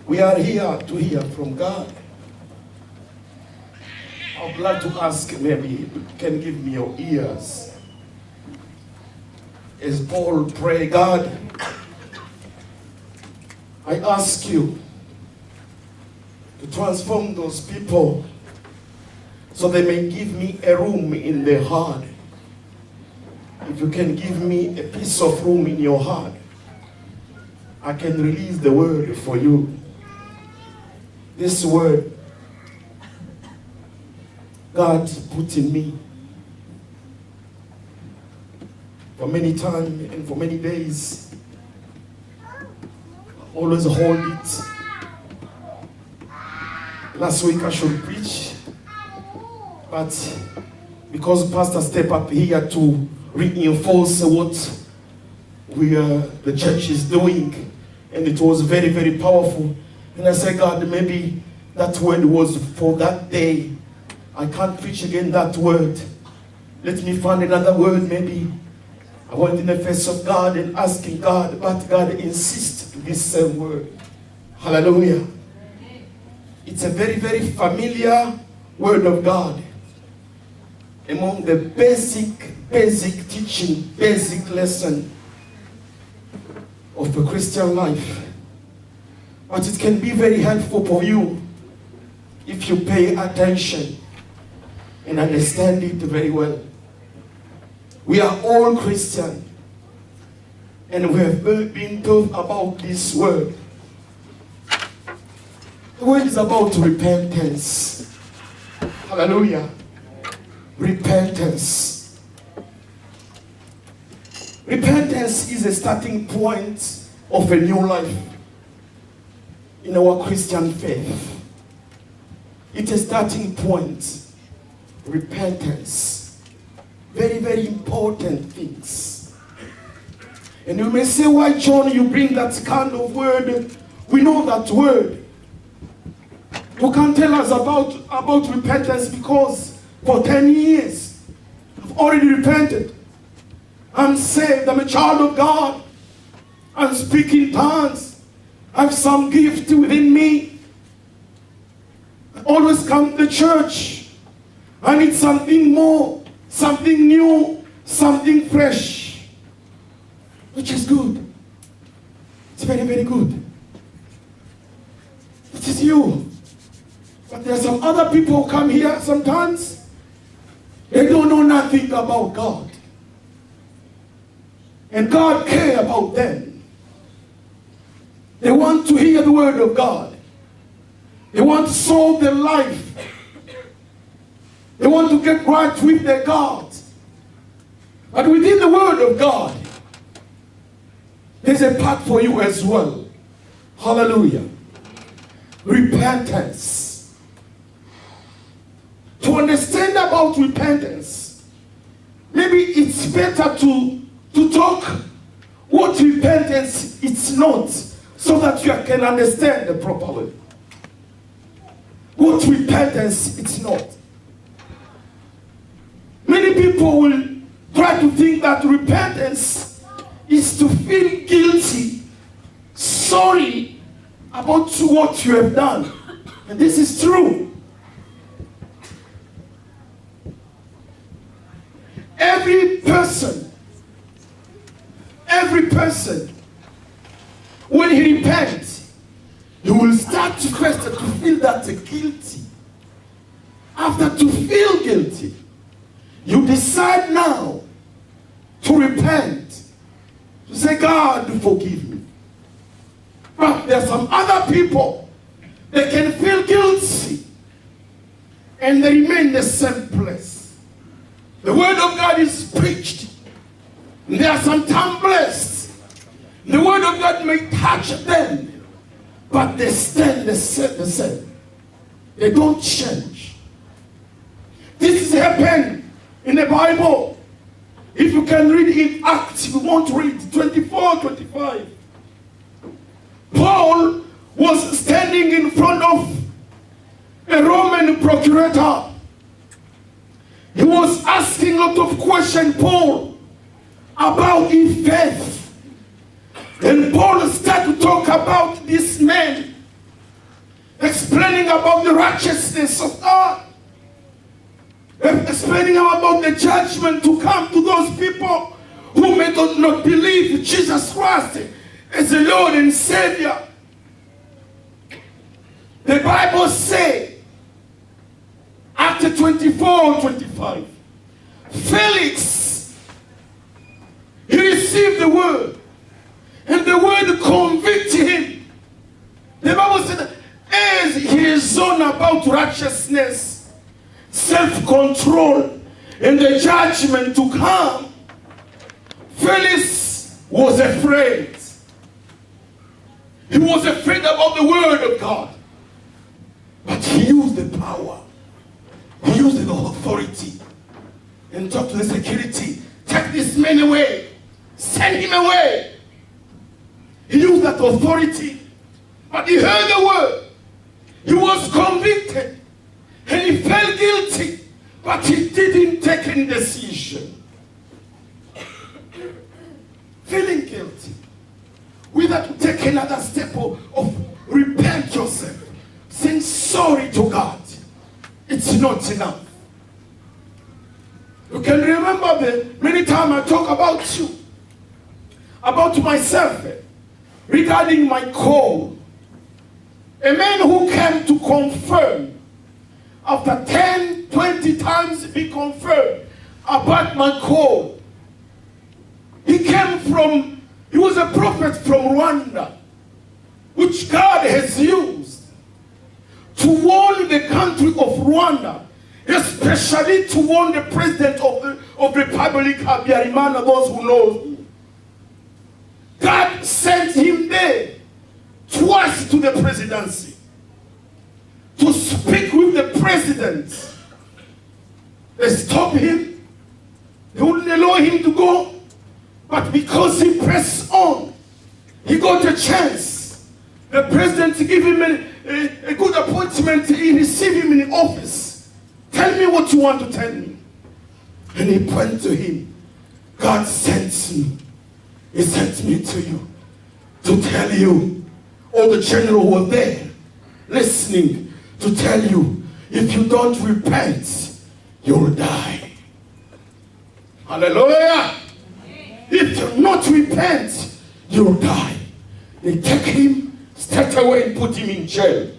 We are here to hear from God. I would like to ask, maybe you can give me your ears. As Paul prayed, God, I ask you to transform those people so they may give me a room in their heart. If you can give me a piece of room in your heart, I can release the word for you. This word God put in me for many times and for many days. I always hold it. Last week I should preach, but because Pastor stepped up here to reinforce what the church is doing, and it was very, very powerful. And I said, God, maybe that word was for that day. I can't preach again that word. Let me find another word. Maybe I went in the face of God and asking God, but God insists to this same word. Hallelujah. It's a very, very familiar word of God. Among the basic teaching, basic lesson of a Christian life. But it can be very helpful for you if you pay attention and understand it very well. We are all Christian, and we have been taught about this word. The word is about repentance. Hallelujah. Repentance. Repentance is a starting point of a new life in our Christian faith. It's a starting point. Repentance. Very, very important things. And you may say, why, John, you bring that kind of word? We know that word. You can't tell us about repentance because for 10 years I've already repented. I'm saved. I'm a child of God. I'm speaking tongues. I have some gift within me. I always come to the church. I need something more, something new, something fresh, which is good. It's very, very good. It is you. But there are some other people who come here sometimes. They don't know nothing about God. And God cares about them. They want to hear the word of God. They want to solve their life. They want to get right with their God. But within the word of God, there's a part for you as well. Hallelujah. Repentance. To understand about repentance, maybe it's better to talk what repentance is not, so that you can understand it properly. What repentance is not. Many people will try to think that repentance is to feel guilty, sorry about what you have done. And this is true. Every person, when he repents, he will start to first to feel that guilty. After to feel guilty, you decide now to repent, to say, God, forgive me. But there are some other people, they can feel guilty and they remain in the same place. The word of God is preached. They are sometimes blessed. The word of God may touch them, but they stand the same. They don't change. This has happened in the Bible. If you can read in Acts, you want to read 24-25. Paul was standing in front of a Roman procurator. He was asking a lot of questions, Paul, about his faith. And Paul started to talk about this man about the righteousness of God. Explaining about the judgment to come to those people who may not believe Jesus Christ as the Lord and Savior. The Bible says, Acts 24:25, Felix, he received the word, and the word convicted him. The Bible said, as he reasoned about righteousness, self-control, and the judgment to come, Felix was afraid. He was afraid about the word of God. But he used the power. He used the authority. And talked to the security. Take this man away. Send him away. He used that authority. But he heard the word. He was convicted. And he felt guilty. But he didn't take any decision. Feeling guilty. Without taking another step of repent yourself. Saying sorry to God. It's not enough. You can remember the many times I talk about you. About myself. Regarding my call. A man who came to confirm. After 10, 20 times he confirmed about my call. He was a prophet from Rwanda, which God has used to warn the country of Rwanda, especially to warn the president of the Republic, Habyarimana, those who know me. God sent him there twice to the presidency to speak with the president. They stopped him. They wouldn't allow him to go. But because he pressed on, he got a chance. The president gave him a good appointment. He received him in the office. Tell me what you want to tell me. And he went to him. God sent me. He sent me to you to tell you. All the generals were there listening to tell you, if you don't repent, you'll die. Hallelujah. If you not repent, you'll die. They take him straight away and put him in jail.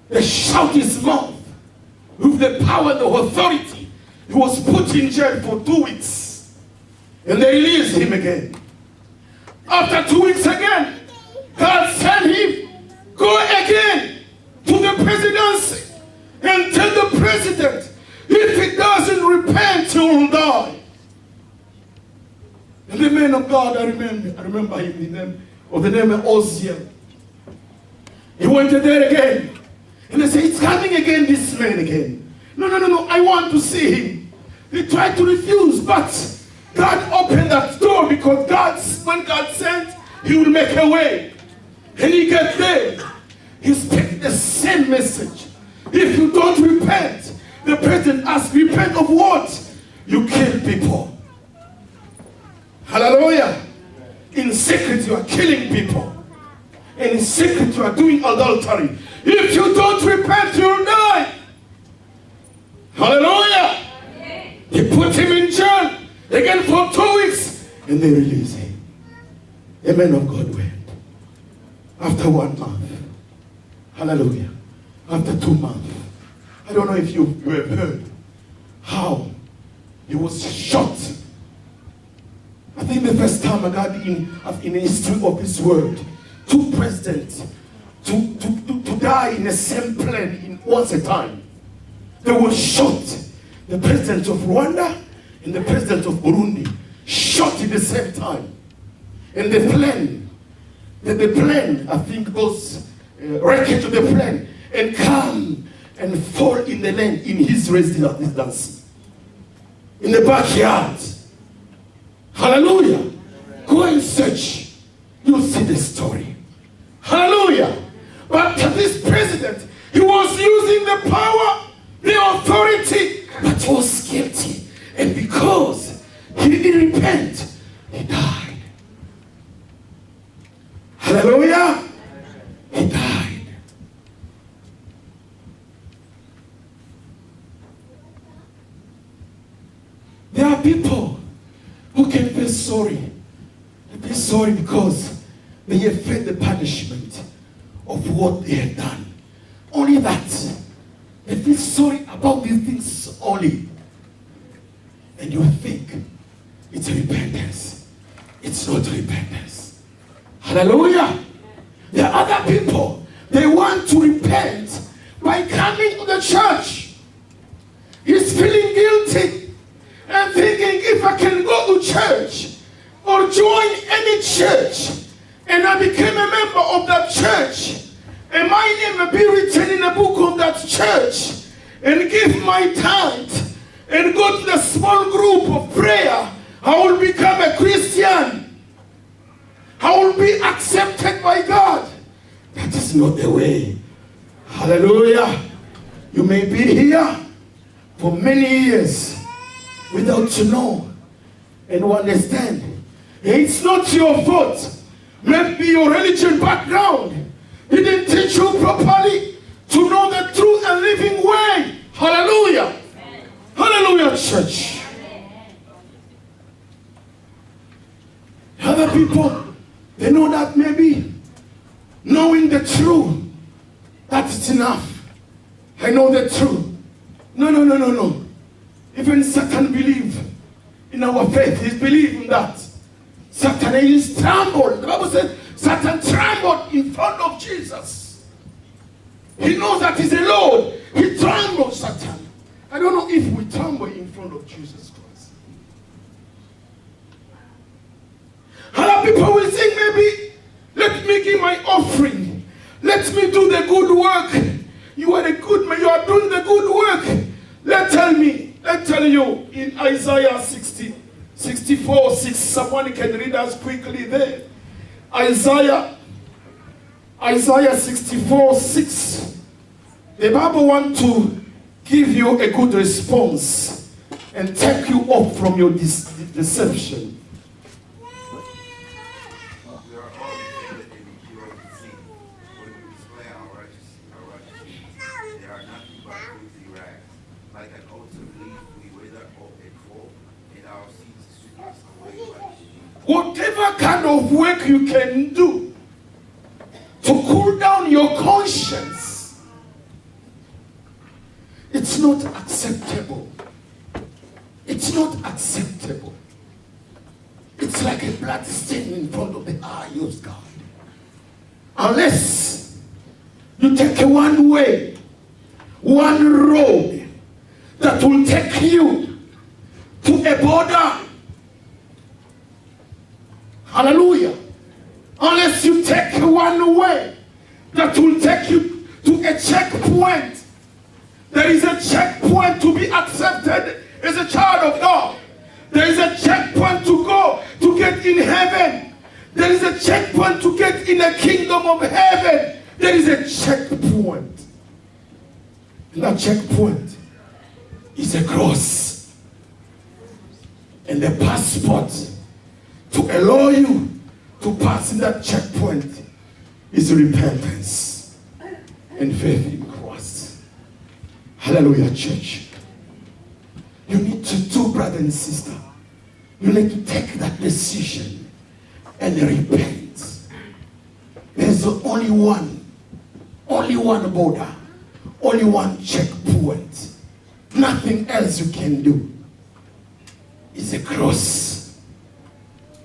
They shut his mouth with the power and the authority. He was put in jail for 2 weeks. And they released him again. After 2 weeks again, God sent him, go again to the presidency and tell the president, if he doesn't repent, he will die. And the man of God, I remember him, the name of Oziel. He went there again. And they said, it's coming again, this man again. No, I want to see him. He tried to refuse, but God opened that door because when God sent, he will make a way. And he got there. He speaks the same message. If you don't repent, the president asks, repent of what? You kill people. Hallelujah. In secret you are killing people. And in secret you are doing adultery. If you don't repent, you'll die. Hallelujah. They put him in jail again for 2 weeks. And they release him. A man of God went. After 1 month. Hallelujah. After 2 months. I don't know if you have heard how he was shot. I think the first time I got in the history of this world, 2 presidents to die in the same plane in once a time. They were shot. The president of Rwanda and the president of Burundi shot at the same time. And the plane, I think those wreckage of the plane, and come and fall in the land in his residence, in the backyard. Hallelujah. Go and search. You'll see the story. Hallelujah. But this president, he was using the power, the authority, but he was guilty. And because he didn't repent, he died. Hallelujah. He died. people who can feel sorry. They feel sorry because they have felt the punishment of what they have done. Only that. They feel sorry about these things only. And you think it's repentance. It's not repentance. Hallelujah. There are other people, they want to repent by coming to the church. He's feeling guilty and thinking, if I can go to church or join any church and I became a member of that church, and my name will be written in the book of that church, and give my tithe and go to the small group of prayer, I will become a Christian. I will be accepted by God. That is not the way. Hallelujah. You may be here for many years without to know and understand. It's not your fault. Maybe your religion background didn't teach you properly to know the true and living way. Hallelujah. Amen. Hallelujah, church. Amen. Other people, they know that maybe knowing the truth, that's enough. I know the truth. No. Even Satan believes in our faith. He's believing that. Satan is trembled. The Bible says Satan trembled in front of Jesus. He knows that he's the Lord. He trembled, Satan. I don't know if we tremble in front of Jesus Christ. Other people will think, maybe, let me give my offering. Let me do the good work. You are a good man. You are doing the good work. Let's tell you in Isaiah 64:6. Someone can read us quickly there. Isaiah 64:6. The Bible wants to give you a good response and take you off from your deception. Whatever kind of work you can do to cool down your conscience, it's not acceptable. It's not acceptable. It's like a blood stain in front of the eye of God. Unless you take one way, one road that will take you to a border. Hallelujah. Unless you take one way that will take you to a checkpoint. There is a checkpoint to be accepted as a child of God. There is a checkpoint to go to get in heaven. There is a checkpoint to get in the kingdom of heaven. There is a checkpoint. And that checkpoint is a cross. And the passport to allow you to pass in that checkpoint is repentance and faith in Christ. Hallelujah, church. You need to do, brother and sister. You need to take that decision and repent. There's only one border, only one checkpoint. Nothing else you can do. It's a cross.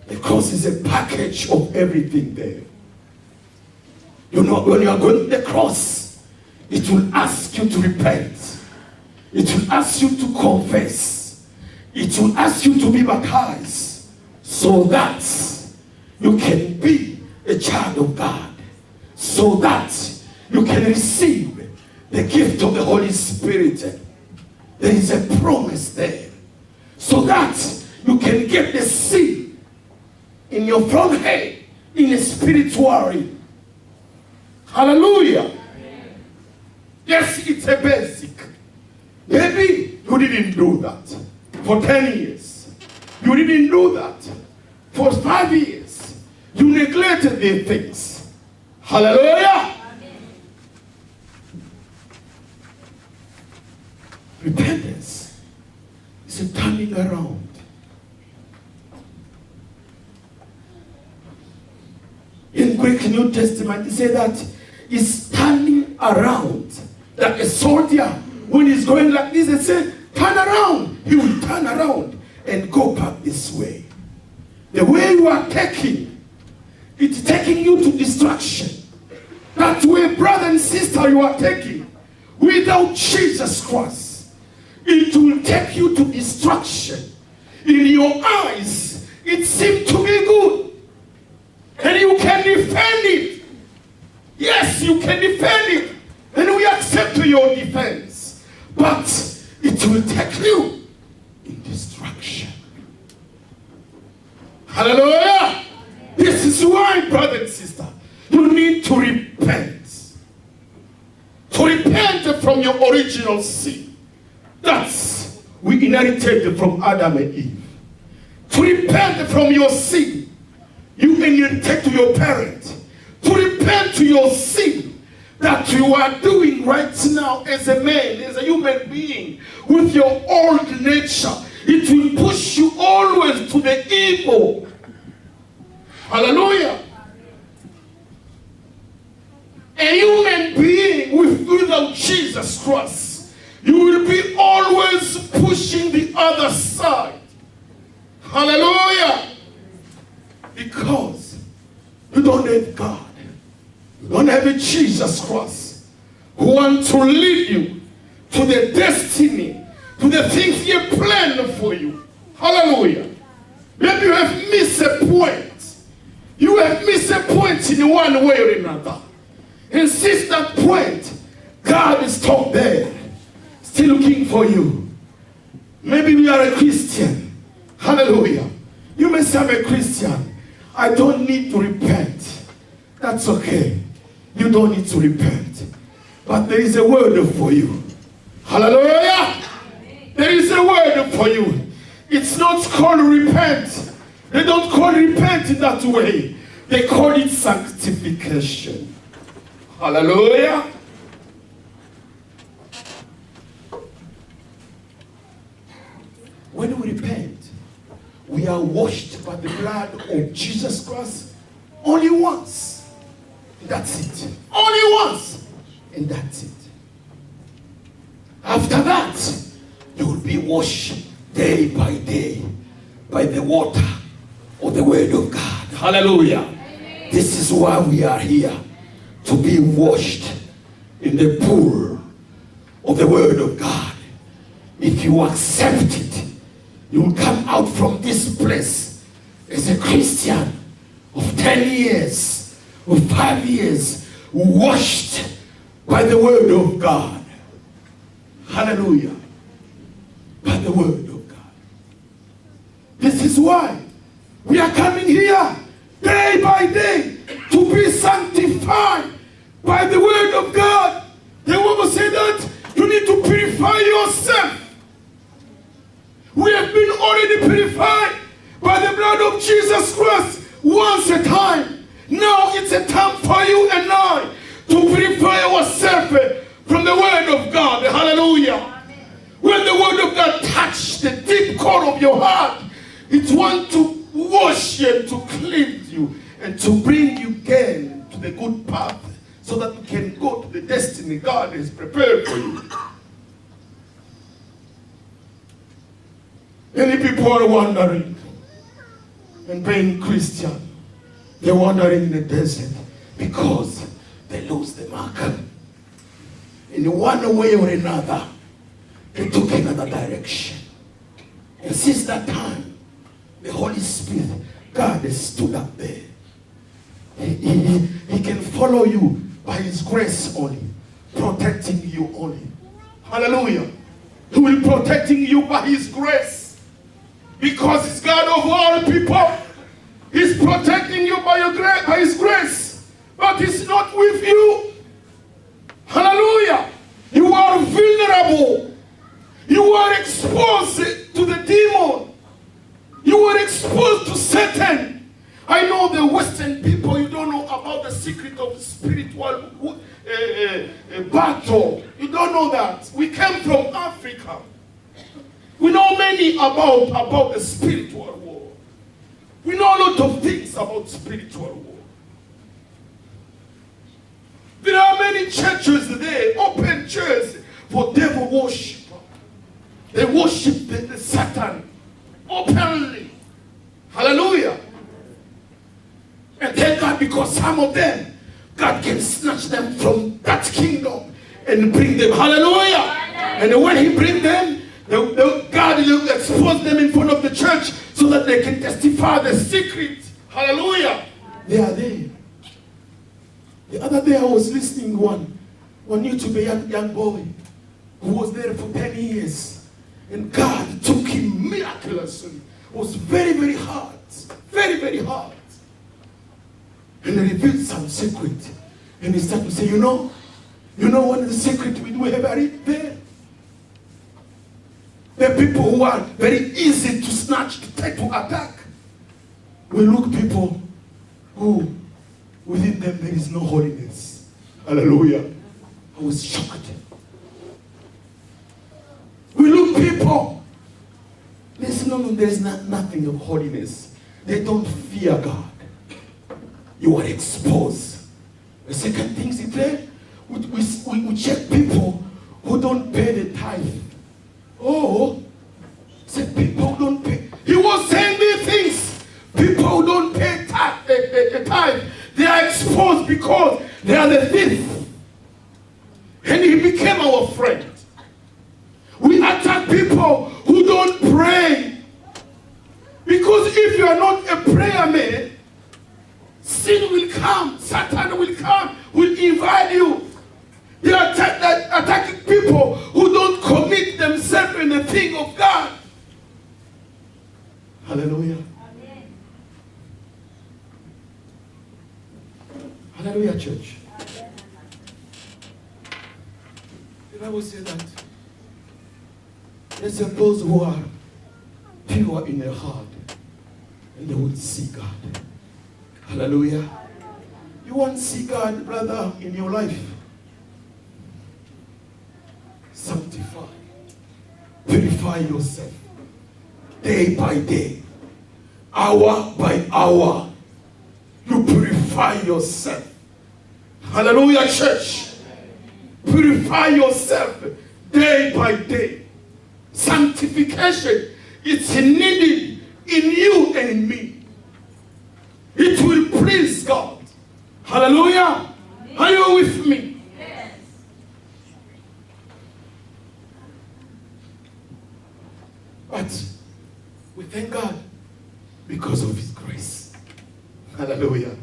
The cross is a package of everything there. You know, when you are going to the cross, it will ask you to repent. It will ask you to confess. It will ask you to be baptized so that you can be a child of God. So that you can receive the gift of the Holy Spirit. There is a promise there. So that you can get the seed in your front head, in a spirituality. Hallelujah. Amen. Yes, it's a basic. Maybe you didn't do that for 10 years. You didn't do that for 5 years. You neglected these things. Hallelujah. Amen. Repentance is a turning around. Bible says that he's turning around. Like a soldier, when he's going like this, they say, turn around. He will turn around and go back this way. The way you are taking, it's taking you to destruction. That way, brother and sister, you are taking, without Jesus Christ, it will take you to destruction. In your eyes, it seems to be good. And you can defend it. Yes, you can defend it. And we accept your defense. But it will take you in destruction. Hallelujah. This is why, brother and sister, you need to repent. To repent from your original sin. That's we inherited from Adam and Eve. To repent from your sin you inherited to your parent. To repent to your sin that you are doing right now as a man, as a human being, with your old nature. It will push you always to the evil. Hallelujah. A human being without Jesus Christ, you will be always pushing the other side. Hallelujah. Because you don't have God. You don't have a Jesus Christ who wants to lead you to the destiny, to the things He planned for you. Hallelujah. Maybe you have missed a point. You have missed a point in one way or another. And since that point, God is still there, still looking for you. Maybe we are a Christian. Hallelujah. You may say, I'm a Christian. I don't need to repent. That's okay. You don't need to repent. But there is a word for you. Hallelujah. There is a word for you. It's not called repent. They don't call repent in that way. They call it sanctification. Hallelujah. When we repent, we are washed by the blood of Jesus Christ only once. That's it. Only once. And that's it. After that, you will be washed day by day by the water of the word of God. Hallelujah. Amen. This is why we are here. To be washed in the pool of the word of God. If you accept it, you will come out from this place as a Christian of 10 years, of 5 years, washed by the word of God. Hallelujah. By the word of God. This is why we are coming here day by day to be sanctified by the word of God. The Bible says that you need to purify yourself. We have been already purified by the blood of Jesus Christ once a time. Now it's a time for you and I to purify ourselves from the word of God. Hallelujah. Amen. When the word of God touches the deep core of your heart, it wants to wash you and to cleanse you and to bring you again to the good path so that you can go to the destiny God has prepared for you. Many people are wandering and being Christian. They're wandering in the desert because they lose the mark. In one way or another, they took another direction. And since that time, the Holy Spirit, God has stood up there. He can follow you by His grace only, protecting you only. Hallelujah. He will protecting you by His grace. Because He's God of all people. He's protecting you by His grace. But He's not with you. Hallelujah. You are vulnerable. You are exposed to the demon. You are exposed to Satan. I know the Western people, you don't know about the secret of spiritual battle. You don't know that. We came from Africa. We know many about the spiritual war. We know a lot of things about spiritual war. many churches today, open churches for devil worship. They worship the Satan openly. Hallelujah. And thank God, because some of them, God can snatch them from that kingdom and bring them. Hallelujah. And when he brings them, God will expose them in front of the church so that they can testify the secret. Hallelujah. They are there. The other day I was listening one YouTube young boy who was there for 10 years. And God took him miraculously. It was very, very hard. Very, very hard. And he revealed some secret. And he started to say, you know one of the secret we do have right there? There are people who are very easy to snatch, to take, to attack. We look people who, within them there is no holiness. Hallelujah. I was shocked. We look people. There's nothing of holiness. They don't fear God. You are exposed. The second thing is there, we check people who don't pay the tithe. Oh, said people who don't pay. He was saying these things. People who don't pay tithe, they are exposed because they are the thief. And he became our friend. We attack people who don't pray. Because if you are not a prayer man, sin will come, Satan will come, will invade you. They are attacking people who don't commit themselves in the thing of God. Hallelujah. Amen. Hallelujah, church. Amen. The Bible says that there's those who are pure in their heart and they will see God. Hallelujah. You want to see God, brother, in your life? Sanctify. Purify yourself. Day by day. Hour by hour. You purify yourself. Hallelujah, church. Purify yourself day by day. Sanctification is needed in you and in me. It will please God. Hallelujah. Are you with me? Yes. But we thank God because of his grace. Hallelujah.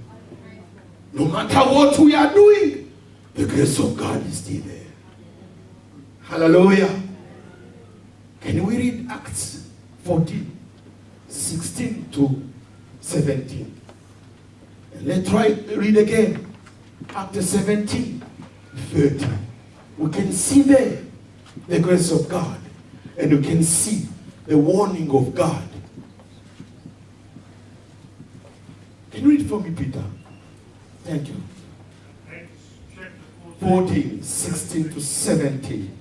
No matter what we are doing, the grace of God is still there. Hallelujah. Can we read Acts 14, 16 to 17? And let's try to read again. Acts 17, 30. We can see there the grace of God. And you can see the warning of God. Can you read for me, Peter? Thank you. 14, 16 to 17.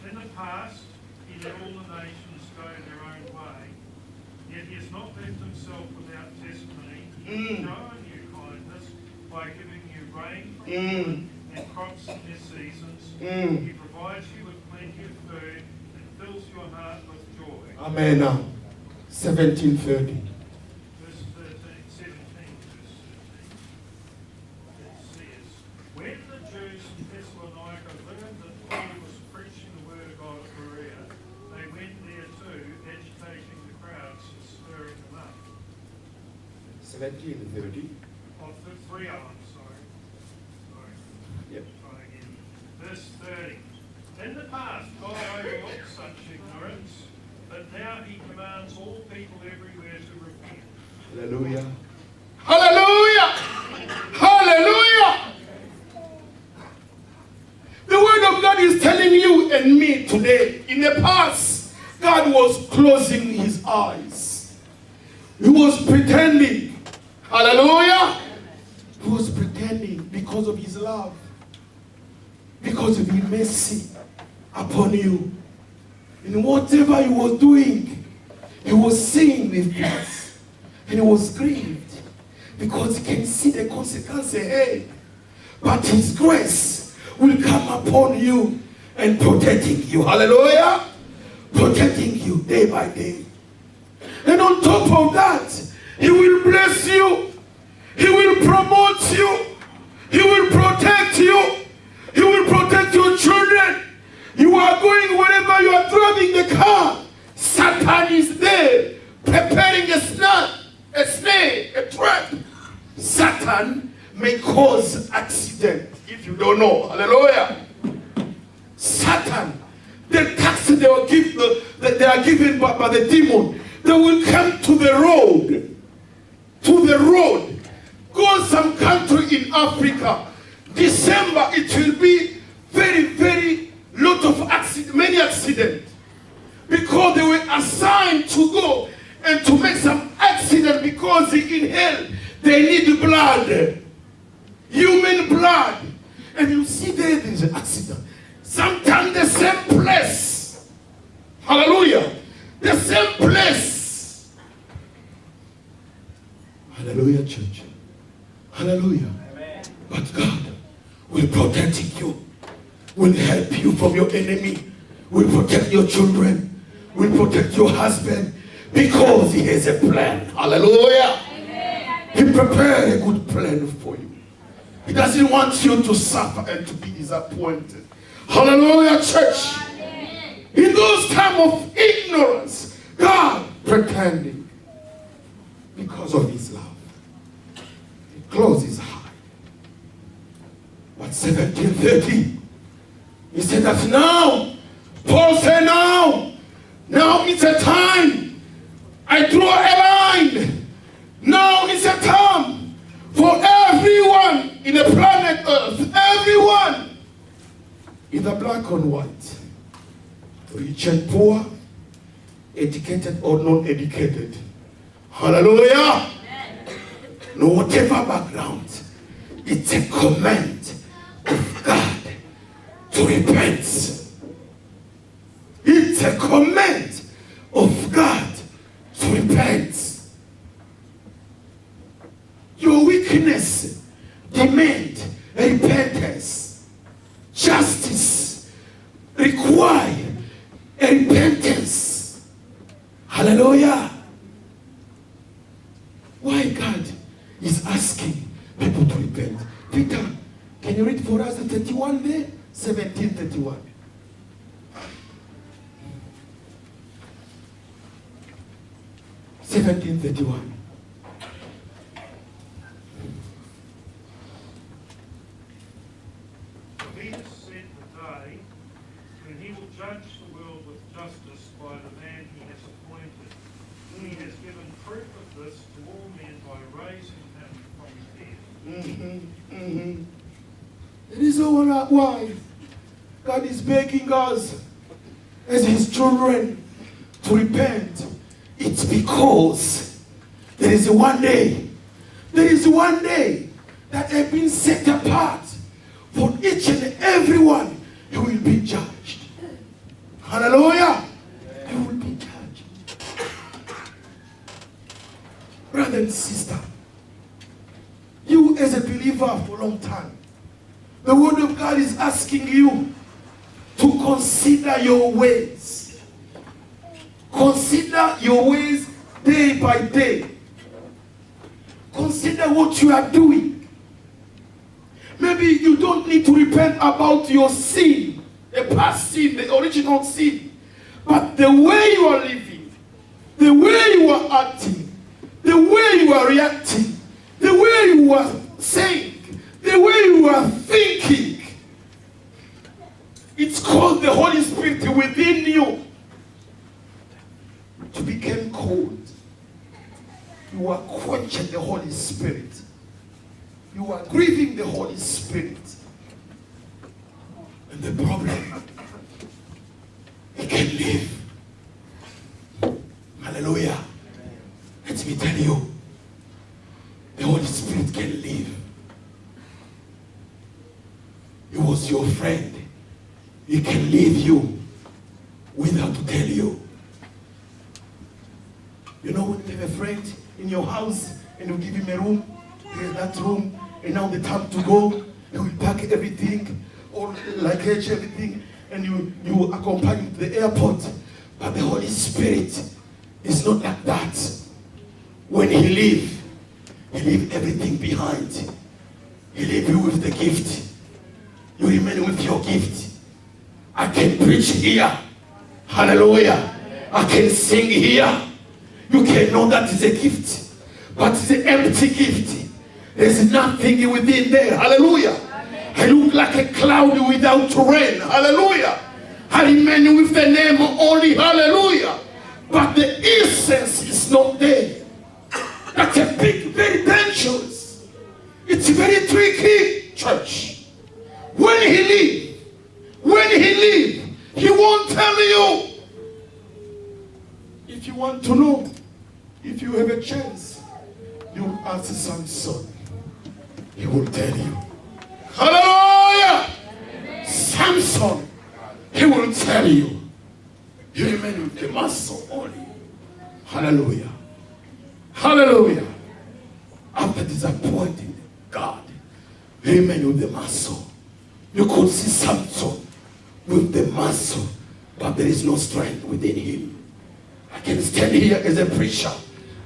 In the past, he let all the nations go their own way, yet he has not left himself without testimony. He has shown you kindness by giving you rain and crops in their seasons. He provides you with plenty of food and fills your heart with joy. Amen. 17:30. Verse 13, 17, verse 13. It says, when the Jews in Thessalonica learned that Paul was preaching the word of God at Berea, they went there too, agitating the crowds and stirring them up. 17:30. Oh, 3 of them, sorry. Yep. Try again. Verse 30. In the past, God overlooked such ignorance, but now he commands all people everywhere to repent. Hallelujah. Hallelujah. Hallelujah. The word of God is telling you and me today. In the past, God was closing his eyes. He was pretending. Hallelujah. He was pretending because of his love. Because of his mercy upon you. In whatever he was doing, He was seeing the things, and he was grieved because he can see the consequence ahead. But his grace will come upon you and protecting you. Hallelujah! Protecting you day by day. And on top of that, he will bless you. He will promote you. He will protect you. He will protect your children. You are going wherever you are driving the car. Satan is there preparing a snare, a trap. Satan may cause accident if you don't know. Hallelujah. Satan, the tax they are given by the demon, they will come to the road. To the road. Go some country in Africa. December it will be very, very lot of accident, many accidents. Because they were assigned to go and to make some accident because in hell they need blood. Human blood. And you see there is an accident. Sometimes the same place. Hallelujah. The same place. Hallelujah, church. Hallelujah. Amen. But God will protect you. Will help you from your enemy. Will protect your children. Will protect your husband. Because he has a plan. Hallelujah. Amen. He prepared a good plan for you. He doesn't want you to suffer and to be disappointed. Hallelujah, church. Amen. In those times of ignorance, God pretending because of his love. He closes high. But 1730, he said that now, Paul said now it's a time. I draw a line. Now it's a time for everyone in the planet Earth, everyone, either black or white, rich and poor, educated or non-educated. Hallelujah! Amen. No, whatever background, it's a command of God to repent. It's a command of God to repent. Your weakness demand repentance. Justice require a repentance. Hallelujah. Why God is asking people to repent? Peter, can you read for us the 31 there? 17:31. Jesus said today, when he will judge the world with justice by the man he has appointed. He has given proof of this to all men by raising him from the dead. It is why God is begging us as his children to repent. It's because there is one day that have been set apart for each and everyone who will be judged. Hallelujah. You will be judged. Brother and sister, you as a believer for a long time, the word of God is asking you to consider your ways. Consider your ways day by day. Consider what you are doing. Maybe you don't need to repent about your sin, the past sin, the original sin. But the way you are living, the way you are acting, the way you are reacting, the way you are saying, the way you are thinking, it's called the Holy Spirit within you to become cold. You are quenching the Holy Spirit. You are grieving the Holy Spirit. And the problem, he can live. Hallelujah. Let me tell you, the Holy Spirit can live. He was your friend. He can leave you without to tell you. You know when you have a friend in your house and you give him a room, there's that room, and now the time to go, you will pack everything, or luggage, everything, and you accompany him to the airport. But the Holy Spirit is not like that. When he leave everything behind. He leave you with the gift. You remain with your gift. I can preach here. Hallelujah. I can sing here. You can know that is a gift. But it's an empty gift. There's nothing within there. Hallelujah. I look like a cloud without rain. Hallelujah. I remain with the name only. Hallelujah. But the essence is not there. That's a big, very dangerous. It's very tricky, church. When he leave, he won't tell you. If you want to know, if you have a chance, you ask Samson. He will tell you. Hallelujah! Samson, he will tell you. You remain with the muscle only. Hallelujah. Hallelujah. After disappointing God, you remain with the muscle. You could see Samson with the muscle, but there is no strength within him. I can stand here as a preacher,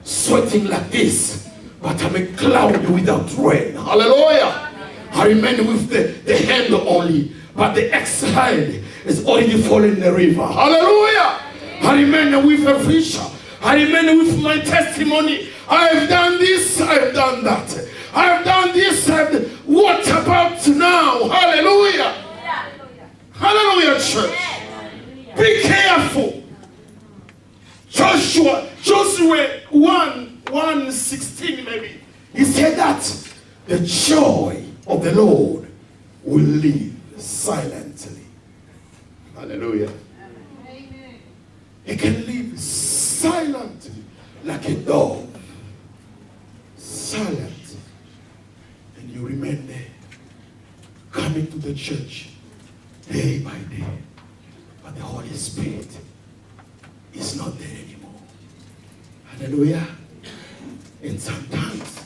sweating like this, but I'm a cloud without rain. Hallelujah. I remain with the hand only, but the exhale is already falling in the river. Hallelujah. I remain with a preacher. I remain with my testimony. I have done this, I have done that. I have done this, what about now? Hallelujah. Hallelujah, church. Be careful. Joshua 1:16 maybe. He said that the joy of the Lord will live silently. Hallelujah. Amen. He can live silently like a dog. Silent. And you remain there. Coming to the church day by day. But the Holy Spirit is not there anymore. Hallelujah. And sometimes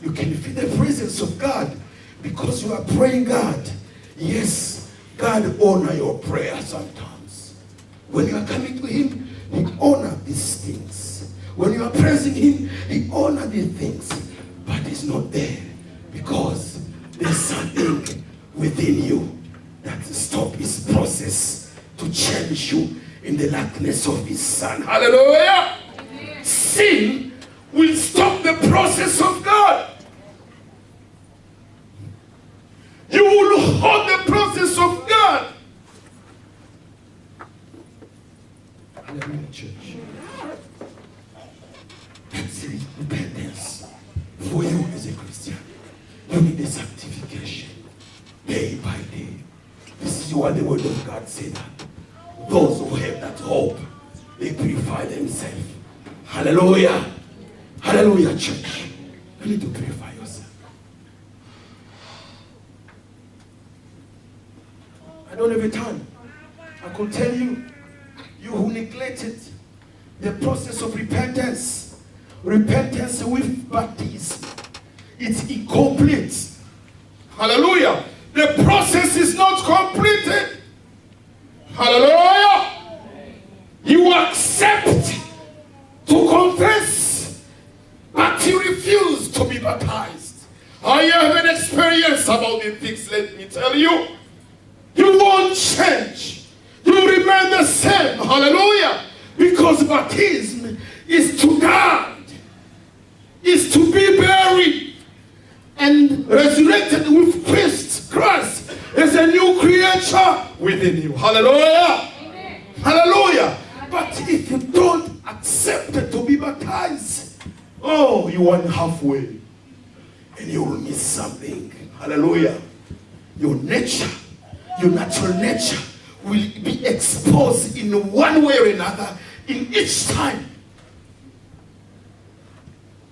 you can feel the presence of God because you are praying God. Yes, God honor your prayer sometimes. When you are coming to him, he honor these things. When you are praising him, he honor these things. But it's not there because there's something within you that stops his process to change you in the likeness of his son. Hallelujah. Amen. Sin will stop the process of God. You will hold the process of God. Hallelujah, church. That's repentance for you as a Christian. You need a sanctification day by day. This is what the word of God said. Those who have that hope, they purify themselves. Hallelujah. Hallelujah, church. You need to purify yourself. I don't have a time. I could tell you, you who neglected the process of repentance with baptism, it's incomplete. Hallelujah. The process is not completed. Hallelujah. You accept to confess, but you refuse to be baptized. I have an experience about these things, let me tell you. You won't change. You remain the same. Hallelujah. Because baptism is to God, is to be buried and resurrected with Christ as a new creature within you. Hallelujah. Amen. Hallelujah. But if you don't accept it to be baptized, oh, you went halfway and you will miss something. Hallelujah. Your nature, your natural nature will be exposed in one way or another in each time.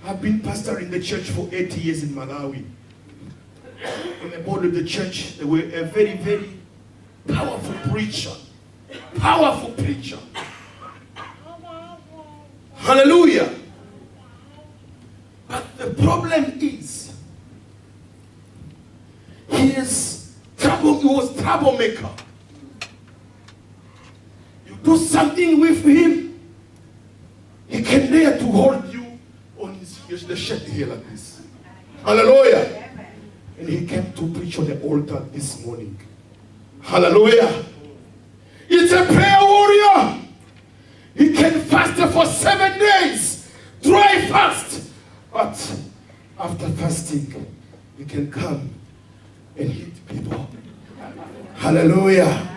I've been pastoring the church for 80 years in Malawi. On the board of the church, they were a very, very powerful preacher. Powerful preacher. Hallelujah. But the problem is, he was troublemaker. You do something with him, he can dare to hold you on the shirt here like this. Hallelujah. And he came to preach on the altar this morning. Hallelujah. It's a prayer warrior. He can fast for 7 days. Dry fast. But after fasting, he can come and hit people. Hallelujah.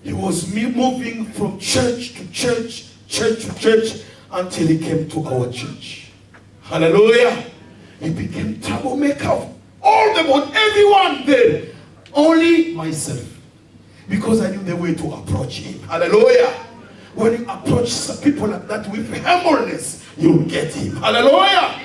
He was moving from church to church, church to church, until he came to our church. Hallelujah. He became troublemaker. All about everyone there. Only myself. Because I knew the way to approach him. Hallelujah. When you approach people like that with humbleness, you'll get him. Hallelujah.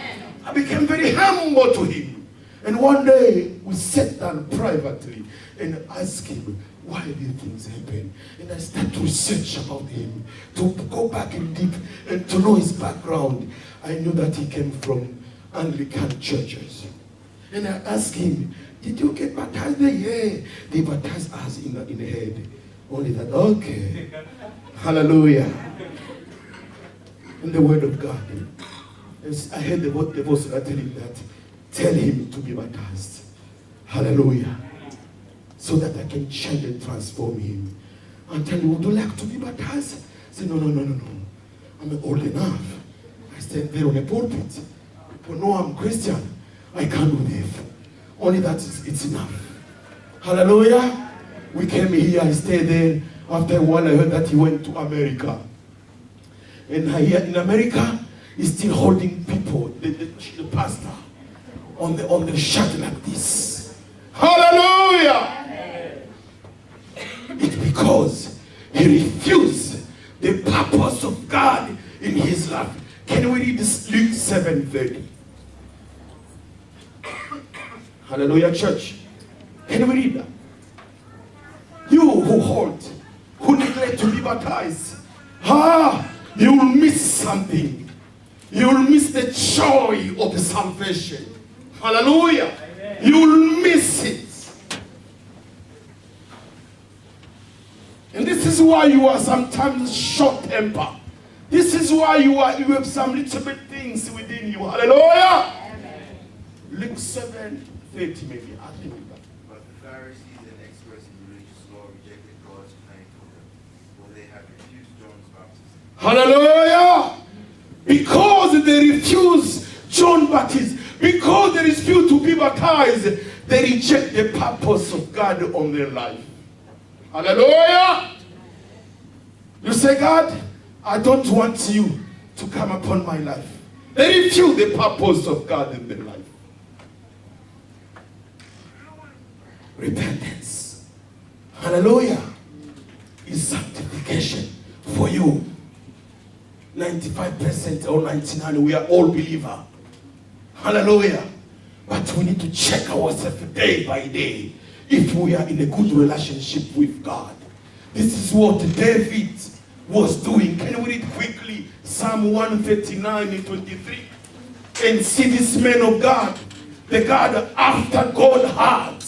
I became very humble to him. And one day, we sat down privately and asked him, why these things happen? And I started to research about him, to go back in deep and to know his background. I knew that he came from Anglican churches. And I asked him, did you get baptized there? Yeah. They baptized us in the head. Only that, okay. Hallelujah. In the word of God. I heard the voice telling that, tell him to be baptized. Hallelujah. So that I can change and transform him. And tell him, would you like to be baptized? I said, no. I'm old enough. I stand there on a pulpit. People know I'm Christian. I can't do this. Only that it's enough. Hallelujah. We came here, I stayed there. After a while, I heard that he went to America. And here in America, he's still holding people, the pastor, on the shirt like this. Hallelujah. It's because he refused the purpose of God in his life. Can we read this Luke 7:30? Hallelujah, church. Can we read that? You who neglect to be baptized, you will miss something. You will miss the joy of the salvation. Hallelujah. Amen. You will miss it. And this is why you are sometimes short-tempered. This is why you have some little bit things within you. Hallelujah. Amen. Luke 7:30 maybe. I think that. But the Pharisees and experts in religious law rejected God's plan for them, for they had refused John's baptism. Hallelujah! Because they refuse John Baptist, because they refuse to be baptized, they reject the purpose of God on their life. Hallelujah! You say, God, I don't want you to come upon my life. They refuse the purpose of God in their life. Repentance. Hallelujah. Is sanctification for you. 95% or 99%, we are all believers. Hallelujah. But we need to check ourselves day by day if we are in a good relationship with God. This is what David was doing. Can we read quickly Psalm 139 and 23 and see this man of God, the God after God's heart.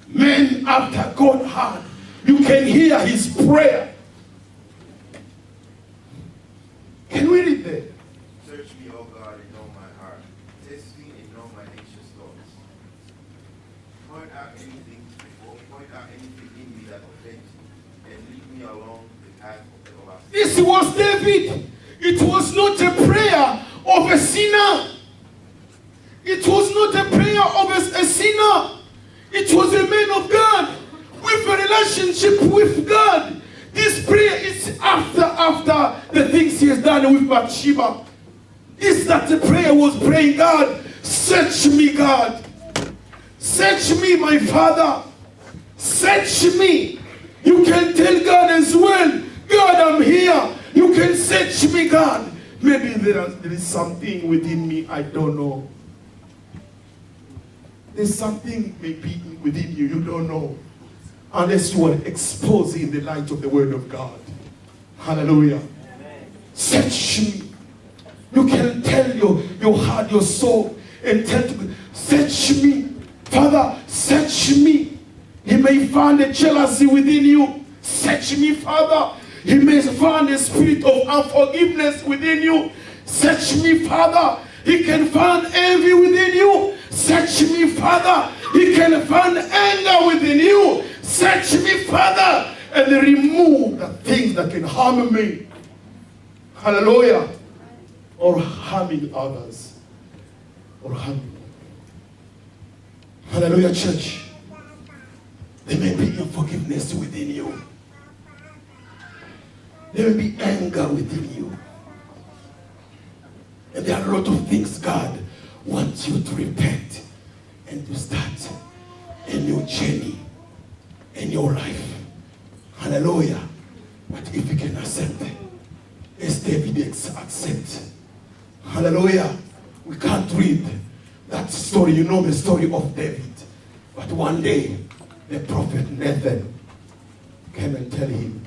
Man after God's heart. You can hear his prayer. Can we read that? Search me, O God, and know my heart. Test me and know my anxious thoughts. Point out anything in me that offends me, and lead me along the path of everlasting. This was David. It was not a prayer of a sinner. It was not a prayer of a sinner. It was a man of God with a relationship with God. This prayer is after the things he has done with Bathsheba. Is that the prayer was praying, God, search me, God. Search me, my Father. Search me. You can tell God as well, God, I'm here. You can search me, God. Maybe there is something within me I don't know. There's something maybe within you don't know. Unless you are exposed in the light of the word of God. Hallelujah. Amen. search me. You can tell your heart, your soul, and tell to me, search me. Father, search me. He may find a jealousy within you. Search me, Father. He may find a spirit of unforgiveness within you. Search me, Father. He can find envy within you. Search me, Father. He can find anger within you. Search me, Father, and remove the things that can harm me. Hallelujah. Or harming others. Or harming. Hallelujah, church. There may be unforgiveness within you. There may be anger within you. And there are a lot of things God wants you to repent and to start a new journey in your life. Hallelujah. But if you can accept it, as David accept. Hallelujah. We can't read that story. You know the story of David. But one day, the prophet Nathan came and tell him,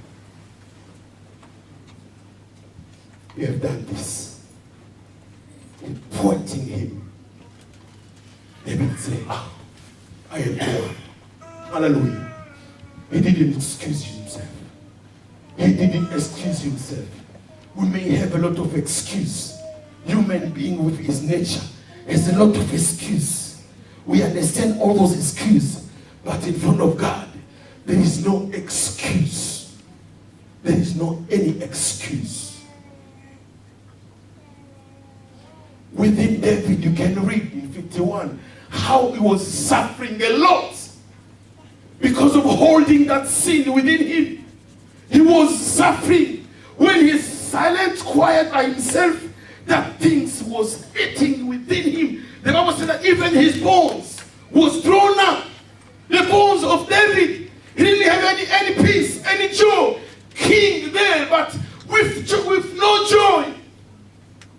you have done this. And pointing him, David said, I am the one. Hallelujah. He didn't excuse himself. He didn't excuse himself. We may have a lot of excuse. Human being with his nature has a lot of excuse. We understand all those excuses, but in front of God, there is no excuse. There is no any excuse. Within David, you can read in 51 how he was suffering a lot because of holding that sin within him. He was suffering when he's silent, quiet by himself. That things was eating within him. The Bible said that even his bones was thrown up. The bones of David. He didn't have any peace, any joy. King there, but with no joy.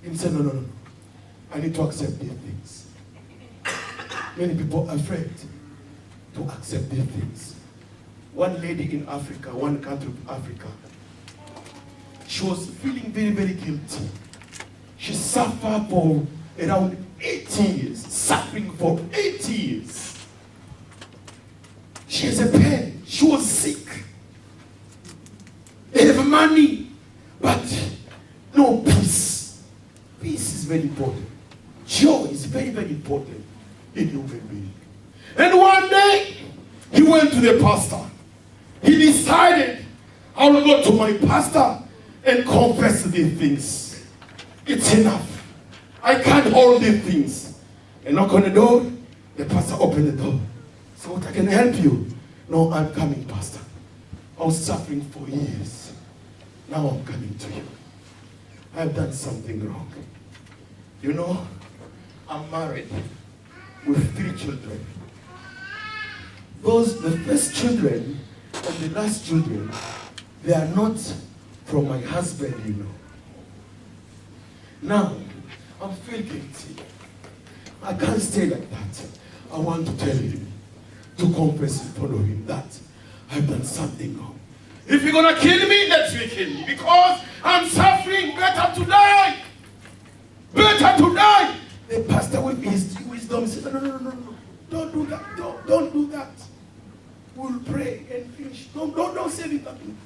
He said, no. I need to accept these things. Many people are afraid to accept these things. One lady in Africa, one country of Africa, she was feeling very, very guilty. She suffered for around 80 years, suffering for 80 years. She has a pain. She was sick. They have money, but no peace. Peace is very important. Joy is very, very important in human being. And one day, he went to the pastor. He decided, I will go to my pastor and confess these things. It's enough. I can't hold these things. And knock on the door. The pastor opened the door. So what, I can help you? No, I'm coming, pastor. I was suffering for years. Now I'm coming to you. I've done something wrong. You know, I'm married with 3 children. The first children and the last children, they are not from my husband, you know. Now, I'm feeling guilty. I can't stay like that. I want to tell him, to confess in front of him that I've done something wrong. If you're going to kill me, let me kill me. Because I'm suffering, better to die. Better to die. The pastor with his wisdom said, no. Don't do that. Don't do that. We'll pray and finish. Don't say anything.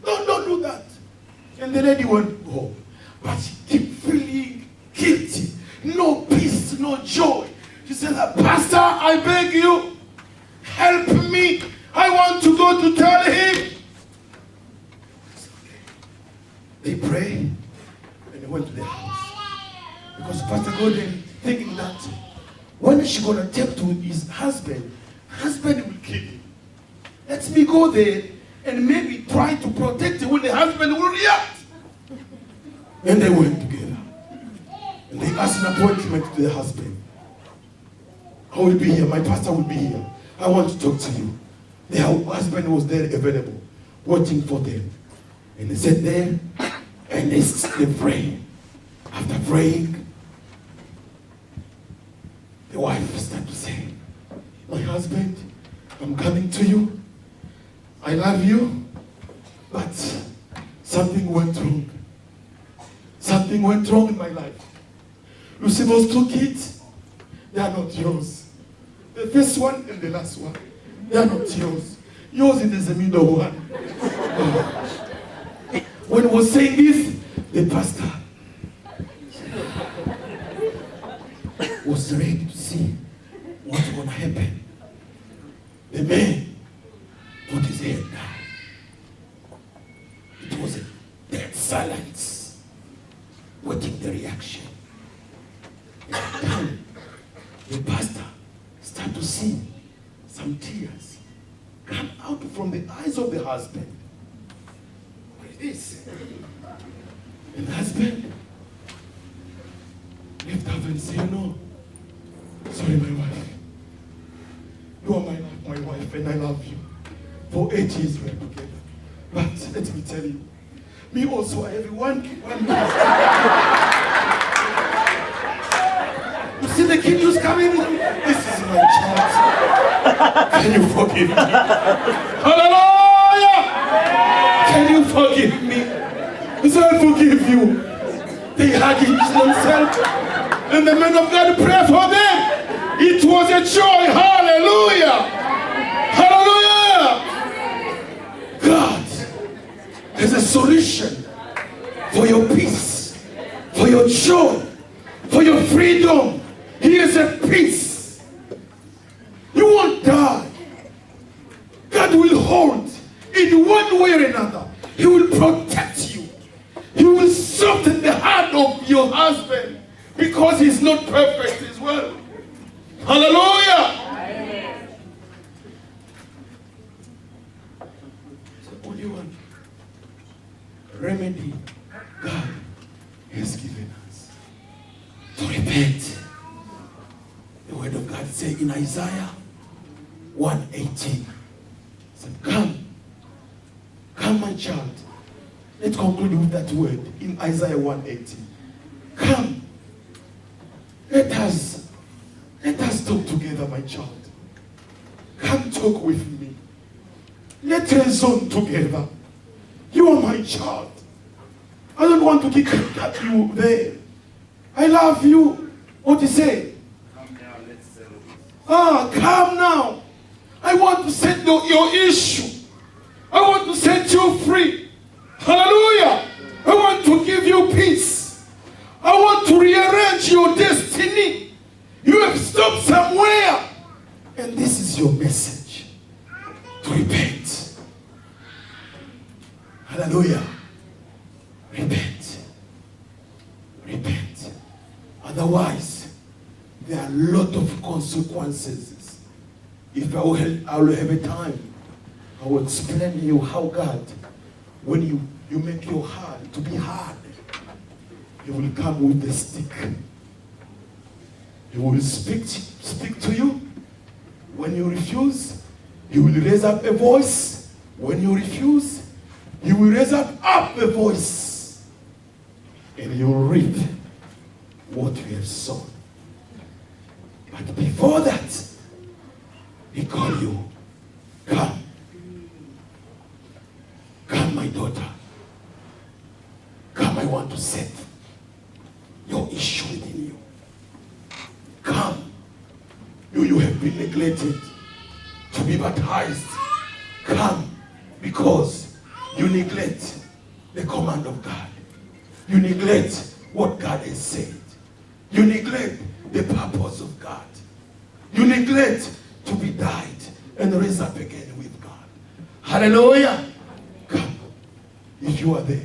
Don't do that. And the lady went home. But she kept feeling guilty. No peace, no joy. She said, Pastor, I beg you, help me. I want to go to tell him. They prayed and they went to their house. Because Pastor Gordon thinking that when is she going to take to his husband will kill him. Let me go there and maybe try to protect him when the husband will react. And they went together. And they asked an appointment to the husband. I will be here. My pastor will be here. I want to talk to you. The husband was there available, waiting for them. And they sat there and they prayed. After praying, the wife started to say, my husband, I'm coming to you. I love you, but something went wrong. something went wrong in my life. You see those 2 kids? They are not yours. The first one and the last one, they are not yours. Yours is the middle one. When he was saying this, the pastor was ready to see what's going to happen. The man put his head down. It was a dead silence, waiting the reaction. And then the pastor started to see some tears come out from the eyes of the husband. What is this? And the husband lift up and say, no, sorry, my wife. You are my wife, and I love you. For 8 years we are together. But let me tell you, me also, I have one kid. You see the kid who's coming? This is my child. Can you forgive me? Hallelujah! Can you forgive me? So I forgive you. They hugged themselves. And the man of God prayed for them. It was a joy. Hallelujah! Hallelujah! God has a solution for your peace, for your joy, for your freedom. He is a peace. You won't die. God will hold in one way or another. He will protect you. He will soften the heart of your husband because he's not perfect as well. Hallelujah. It's the only one remedy God has given us to repent. The word of God says in Isaiah 1:18, come, my child. Let's conclude with that word in Isaiah 1:18. Come, let us talk together, my child. Come talk with me. Let's reason together. You are my child. I don't want to kick at you there. I love you. What do you say? Come now, let's settle this. Come now. I want to settle your issue. I want to set you free. Hallelujah. I want to give you peace. I want to rearrange your destiny. You have stopped somewhere. And this is your message. To repent. Hallelujah. Repent. Repent. Otherwise, there are a lot of consequences. If I will have a time, I will explain to you how God, when you make your heart to be hard, He will come with the stick. He will speak to you. When you refuse, He will raise up a voice. When you refuse, He will raise up a voice. And you will reap what you have sown. But before that, He called you. Come. Come, my daughter. Come, I want to set your issue within you. Come. You have been neglected to be baptized. Come, because you neglect the command of God. You neglect what God has said. You neglect the purpose of God. You neglect to be died and raised up again with God. Hallelujah. Come. If you are there,